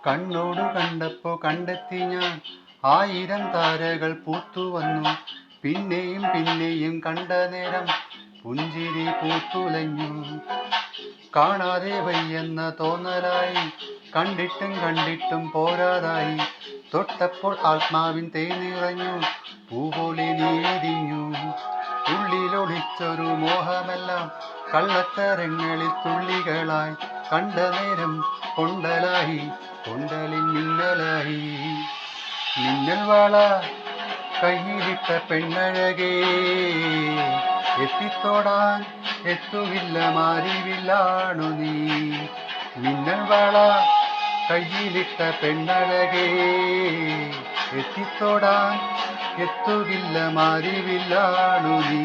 കണ്ണോടു കണ്ടപ്പോ കണ്ടെത്തി ഞാൻ ആയിരം താരകൾ പൂത്തുവന്നു. പിന്നെയും പിന്നെയും കണ്ട നേരം പുഞ്ചിരി പൂത്തുലഞ്ഞു. കാണാതെ വയ്യെന്ന തോന്നലായി, കണ്ടിട്ടും കണ്ടിട്ടും പോരാതായി. തൊട്ടപ്പോൾ ആത്മാവിൻ തേനിറഞ്ഞു, പൂപോലെ നീ വിരിഞ്ഞു. ഉള്ളിലൊളിച്ചൊരു മോഹമെല്ലാം കള്ളത്തരങ്ങളിൽ തുള്ളികളായി. കണ്ട നേരം കൊണ്ടലായി, കൊണ്ടലിൽ മിന്നലായി. മിന്നൽ വള കയ്യിലിട്ട പെണ്ണഴകേ, എത്തിത്തോടാൻ എത്തുകില്ല മാറിവില്ലാണു നീ. മിന്നൽ വള കയ്യിലിട്ട പെണ്ണഴകേ, എത്തിത്തോടാൻ എത്തുകില്ല മാറിവില്ലാണു നീ.